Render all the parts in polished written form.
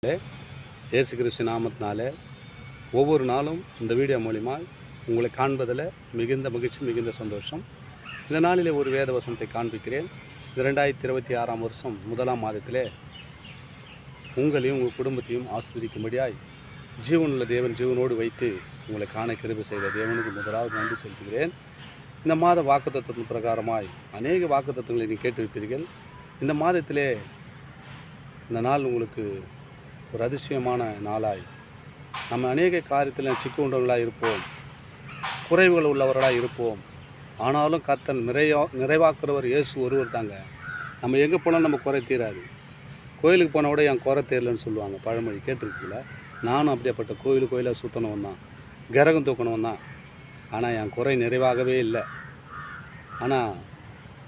இயேசு கிறிஸ்து நாமத்தினாலே ஒவ்வொரு நாளும் இந்த வீடியோ மூலிமா உங்களை காண்பதில் மிகுந்த மகிழ்ச்சி, மிகுந்த சந்தோஷம். இந்த நாளிலே ஒரு வேத வசனத்தை காண்பிக்கிறேன். இந்த 2026 வருஷம் 1ஆம் மாதத்திலே உங்களையும் உங்கள் குடும்பத்தையும் ஆசீர்வதிக்கும்படியாய் ஜீவனுள்ள தேவன் ஜீவனோடு வைத்து உங்களை காண கிருபை செய்த தேவனுக்கு முதலாவது நன்றி செலுத்துகிறேன். இந்த மாத வாக்குத்தத்தத்தின் பிரகாரமாய் அநேக வாக்குத்தத்தங்களை நீங்கள் கேட்டிருப்பீர்கள். இந்த மாதத்திலே இந்த நாள் உங்களுக்கு ஒரு அதிசயமான நாளாய் நம்ம அநேக காரியத்தில் சிக்குண்டவர்களாக இருப்போம், குறைவுகள் உள்ளவர்களாக இருப்போம். ஆனாலும் கர்த்தர் நிறைவாக்குறவர் இயேசு ஒருவர் தாங்க. நம்ம எங்கே போனால் நம்ம குறை தீராது. கோயிலுக்கு போன விட என் குறை தீரலன்னு சொல்லுவாங்க, பழமொழி கேட்டிருக்கீங்களா? நானும் அப்படியேப்பட்ட கோயிலாக சுற்றணவன் தான், கிரகம் தூக்கணவன் தான். ஆனால் என் குறை நிறைவாகவே இல்லை. ஆனால்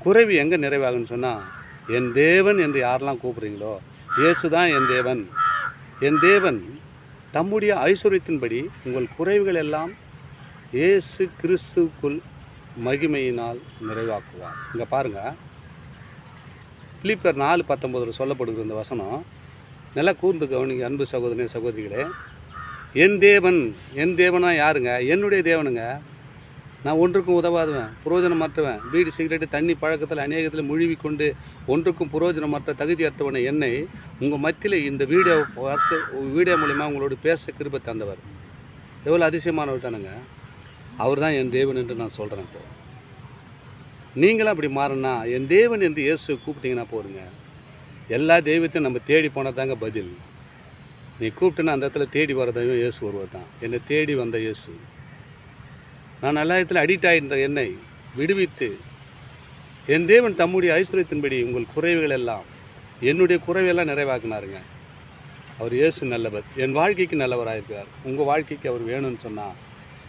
குறைவு எங்கே நிறைவாகுன்னு சொன்னால், என் தேவன் என்று யாரெல்லாம் கூப்பிட்றீங்களோ, இயேசு தான் என் தேவன். என் தேவன் தம்முடைய ஐஸ்வர்யத்தின்படி உங்கள் குறைவுகள் எல்லாம் இயேசு கிறிஸ்துவுக்குள் மகிமையினால் நிறைவாக்குவார். இங்கே பாருங்கள், பிலிப்பியர் 4:19 சொல்லப்படுகிற இந்த வசனம் நல்லா கூர்ந்து கவனிங்க அன்பு சகோதரனே, சகோதரிகளே. என் தேவனா யாருங்க? என்னுடைய தேவனுங்க. நான் ஒன்றுக்கும் உதவாதுவேன், புரோஜனமற்றவன், பீடி சிகரெட்டு தண்ணி பழக்கத்தில் அநேகத்தில் முழுவி கொண்டு ஒன்றுக்கும் புரோஜனமற்ற தகுதியற்றவனை என்னை உங்கள் மத்தியில் இந்த வீடியோ மூலிமா உங்களோட பேச கிருபை தந்தவர். எவ்வளோ அதிசயமானவர் தானுங்க. அவர் தான் என் தேவன் என்று நான் சொல்கிறேன். இப்போ நீங்களும் அப்படி மாறினா என் தேவன் என்று இயேசு கூப்பிட்டீங்கன்னா போடுங்க. எல்லா தெய்வத்தையும் நம்ம தேடி போனால் தாங்க பதில். நீ கூப்பிட்டுன்னா அந்த இடத்துல தேடி வர தெய்வம் இயேசு ஒருவர் தான். என்னை தேடி வந்த இயேசு. நான் எல்லாத்தில் அடிக்ட் ஆகியிருந்த என்னை விடுவித்து என் தேவன் தம்முடைய ஐஸ்வர்யத்தின்படி உங்கள் குறைவுகள் எல்லாம், என்னுடைய குறைவையெல்லாம் நிறைவாக்குனாருங்க. அவர் இயேசு நல்லவர், என் வாழ்க்கைக்கு நல்லவராயிருக்கிறார். உங்கள் வாழ்க்கைக்கு அவர் வேணும்னு சொன்னால்,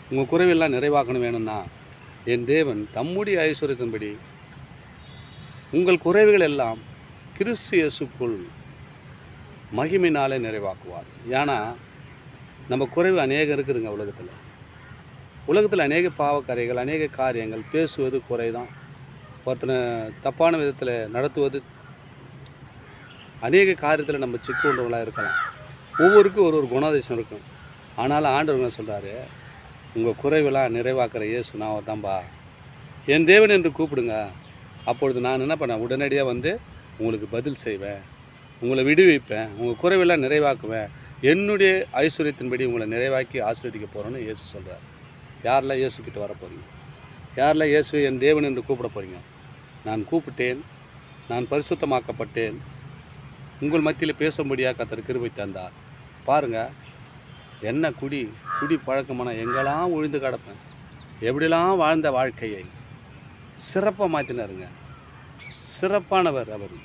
உங்கள் குறைவெல்லாம் நிறைவாக்கணும் வேணும்னா, என் தேவன் தம்முடைய ஐஸ்வர்யத்தின்படி உங்கள் குறைவுகள் எல்லாம் கிறிஸ்து இயேசுக்குள் மகிமையினாலே நிறைவாக்குவார். ஏன்னா நம்ம குறைவு அநேகம் இருக்குதுங்க உலகத்தில் அநேக பாவக்கரைகள், அநேக காரியங்கள். பேசுவது குறை தான், ஒருத்தனை தப்பான விதத்தில் நடத்துவது, அநேக காரியத்தில் நம்ம சிக்குண்டவங்களாக இருக்கலாம். ஒவ்வொருக்கும் ஒரு குணாதிசயம் இருக்கும். ஆனாலும் ஆண்டவர் சொல்கிறாரு, உங்கள் குறைவெல்லாம் நிறைவாக்குற இயேசு நான் தான்பா, என் தேவன் என்று கூப்பிடுங்க. அப்பொழுது நான் என்ன பண்ணேன், உடனடியாக வந்து உங்களுக்கு பதில் செய்வேன், உங்களை விடுவிப்பேன், உங்கள் குறைவெல்லாம் நிறைவாக்குவேன், என்னுடைய ஐஸ்வர்யத்தின்படி உங்களை நிறைவாக்கி ஆசீர்வதிக்க போகிறேன்னு இயேசு சொல்கிறார். யாரெல்லாம் இயேசுக்கிட்ட வர போகிறீங்க? யாரெல்லாம் இயேசுவை என் தேவன் என்று கூப்பிட போகிறீங்க? நான் கூப்பிட்டேன், நான் பரிசுத்தமாக்கப்பட்டேன், உங்கள் மத்தியில் பேசும்படியாக கர்த்தர் கிருபை தந்தார். பாருங்கள், என்ன குடி பழக்கமான எங்கெல்லாம் உழுந்து கிடப்பேன், எப்படிலாம் வாழ்ந்த வாழ்க்கையை சிறப்பாக மாற்றினாருங்க. சிறப்பானவர் அவர்,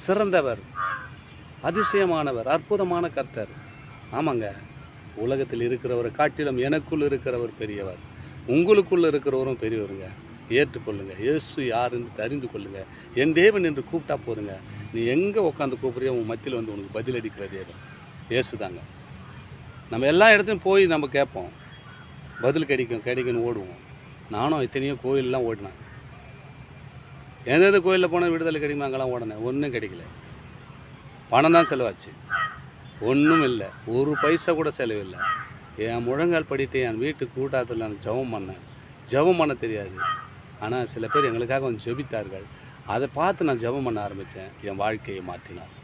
சிறந்தவர், அதிசயமானவர், அற்புதமான கர்த்தர். ஆமாங்க, உலகத்தில் இருக்கிறவரை காட்டிலும் எனக்குள் இருக்கிறவர் பெரியவர், உங்களுக்குள்ளே இருக்கிறவரும் பெரியவருங்க. ஏற்றுக்கொள்ளுங்க. இயேசு யார் என்று தெரிந்து கொள்ளுங்க. என் தேவன் என்று கூப்பிட்டா போதுங்க. நீ எங்கே உட்காந்து கூப்பிட்றியோ உன் மத்தியில் வந்து உனக்கு பதிலளிக்கிற தேவன் இயேசு தாங்க. நம்ம எல்லா இடத்துலையும் போய் நம்ம கேட்போம், பதில் கிடைக்கும்னு ஓடுவோம். நானும் எத்தனையோ கோயிலெலாம் ஓடினேன். எந்தெந்த கோயிலில் போனால் விடுதலை கிடைக்குமா அங்கெல்லாம் ஓடினேன். ஒன்றும் கிடைக்கல. பணம் தான் செலவாச்சு, ஒன்றும் இல்லை. ஒரு பைசா கூட செலவில்லை. என் முழங்கால் படிட்டு என் வீட்டு கூட்டாத்தில் நான் ஜெபம் பண்ண தெரியாது. ஆனால் சில பேர் எங்களுக்காக வந்து ஜெபித்தார்கள். அதை பார்த்து நான் ஜெபம் பண்ண ஆரம்பித்தேன். என் வாழ்க்கையை மாற்றினார்,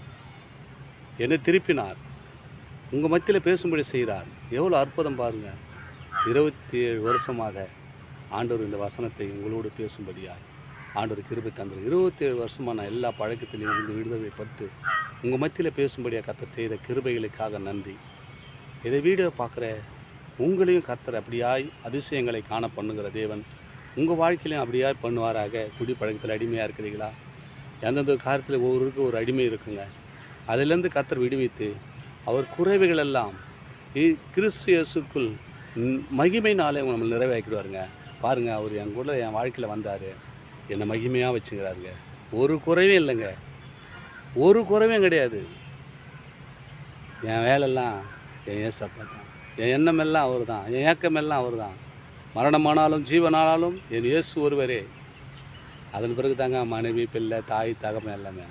என்னை திருப்பினார், உங்கள் மத்தியில் பேசும்படி செய்கிறார். எவ்வளோ அற்புதம் பாருங்கள். 27 வருஷமாக ஆண்டவர் இந்த வசனத்தை உங்களோடு பேசும்படியாக ஆண்டவர் கிருபை தந்தார். 27 வருஷமாக நான் எல்லா பழக்கத்திலையும் இருந்து விடுதலை பட்டு உங்கள் மத்தியில் பேசும்படியாக கர்த்தர் செய்த கிருபைகளுக்காக நன்றி. இதை வீடியோ பார்க்குற உங்களையும் கர்த்தர் அப்படியாய் அதிசயங்களை காண பண்ணுகிற தேவன் உங்கள் வாழ்க்கையிலையும் அப்படியாய் பண்ணுவாராக. குடி பழக்கத்தில் அடிமையாக இருக்கிறீங்களா? எந்தெந்த காரியத்தில் ஒவ்வொருக்கும் ஒரு அடிமை இருக்குங்க. அதிலேருந்து கர்த்தர் விடுவித்து அவர் குறைவுகள் எல்லாம் கிறிஸ்து இயேசுக்குள் மகிமையினாலே நம்ம நிறைவேற்றிடுவாருங்க. பாருங்கள், அவர் என் கூட என் வாழ்க்கையில் வந்தார், என்னை மகிமையாக வச்சுக்கிறாருங்க. ஒரு குறைவே இல்லைங்க, ஒரு குறைவும் கிடையாது. என் வேலையெல்லாம் என் ஏசப்பா தான், என் எண்ணமெல்லாம் அவர் தான், என் ஏக்கமெல்லாம் அவர் தான். மரணமானாலும் ஜீவனானாலும் என் இயேசு ஒருவரே. அதன் பிறகு தாங்க மனைவி, பிள்ளை, தாய், தகப்பன் எல்லாமே.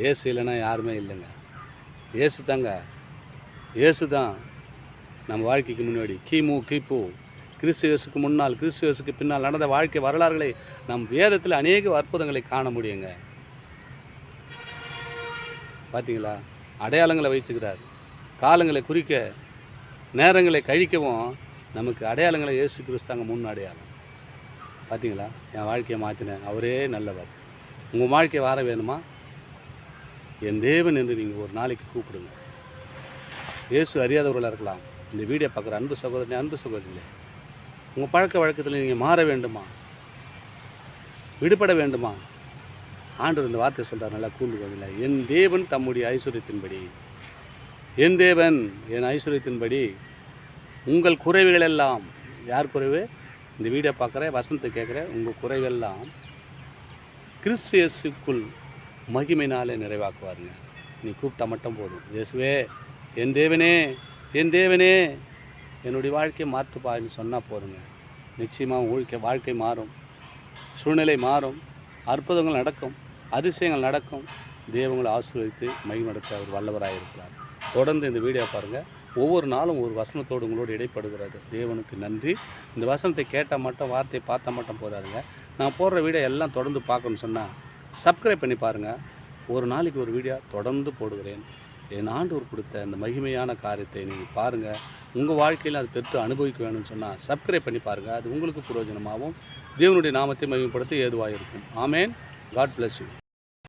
இயேசு இல்லைன்னா யாருமே இல்லைங்க. இயேசு தாங்க இயேசு தான் நம்ம வாழ்க்கைக்கு முன்னாடி கிமு கிபு கிறிஸ்து இயேசுக்கு முன்னால் கிறிஸ்து இயேசுக்கு பின்னால் நடந்த வாழ்க்கை வரலாறுகளை நம் வேதத்தில் அநேக அற்புதங்களை காண முடியுங்க. பார்த்தீங்களா? அடையாளங்களை வைத்துக்கிறார். காலங்களை குறிக்க, நேரங்களை கழிக்கவும் நமக்கு அடையாளங்களை இயேசு கிறிஸ்தாங்க முன் அடையாளம். பார்த்தீங்களா? என் வாழ்க்கையை மாற்றினேன், அவரே நல்லவர். உங்கள் வாழ்க்கை வார வேணுமா? என் தேவன் என்று நீங்கள் ஒரு நாளைக்கு கூப்பிடுங்க. இயேசு அறியாதவர்களாக இருக்கலாம். இந்த வீடியோ பார்க்குற அன்பு சகோதரனே, அன்பு சகோதரிகளே, உங்கள் பழக்க வழக்கத்தில் நீங்கள் மாற வேண்டுமா? விடுபட வேண்டுமா? ஆண்டவர் இந்த வார்த்தை சொல்கிறார், நல்லா கூர்ந்து கொள்ளுங்க. என் தேவன் தம்முடைய ஐஸ்வர்யத்தின்படி, என் தேவன் என் ஐஸ்வர்யத்தின்படி உங்கள் குறைவுகளெல்லாம், யார் குறைவு? இந்த வீடியோ பார்க்குற வசனத்தை கேட்குற உங்கள் குறைவெல்லாம் கிறிஸ்து இயேசுக்குள் மகிமையினாலே நிறைவாக்குவாருங்க. நீ கூப்பிட்டா மட்டும் போதும். இயேசுவே, என் தேவனே, என் தேவனே, என்னுடைய வாழ்க்கையை மாற்றுப்பான்னு சொன்னால் போதுங்க. நிச்சயமாக வாழ்க்கை மாறும், சூழ்நிலை மாறும், அற்புதங்கள் நடக்கும், அதிசயங்கள் நடக்கும். தேவங்களை ஆசீர்வதித்து மகிமைப்படுத்த அவர் வல்லவராக இருக்கிறார். தொடர்ந்து இந்த வீடியோ பாருங்கள். ஒவ்வொரு நாளும் ஒரு வசனத்தோடு உங்களோடு இடைப்படுகிறது. தேவனுக்கு நன்றி. இந்த வசனத்தை கேட்டால் மட்டும், வார்த்தையை பார்த்தா மட்டும் போதாதுங்க. நான் போடுற வீடியோ எல்லாம் தொடர்ந்து பார்க்கணுன்னு சொன்னால் சப்ஸ்கிரைப் பண்ணி பாருங்கள். ஒரு நாளைக்கு ஒரு வீடியோ தொடர்ந்து போடுகிறேன். என் ஆண்டவர் கொடுத்த இந்த மகிமையான காரியத்தை நீங்கள் பாருங்கள். உங்கள் வாழ்க்கையில் அது பெற்று அனுபவிக்க வேணும்னு சொன்னால் சப்ஸ்கிரைப் பண்ணி பாருங்கள். அது உங்களுக்கு பிரயோஜனமாகவும் தேவனுடைய நாமத்தை மகிமைப்படுத்த ஏதுவாக இருக்கும். ஆமேன். God bless you.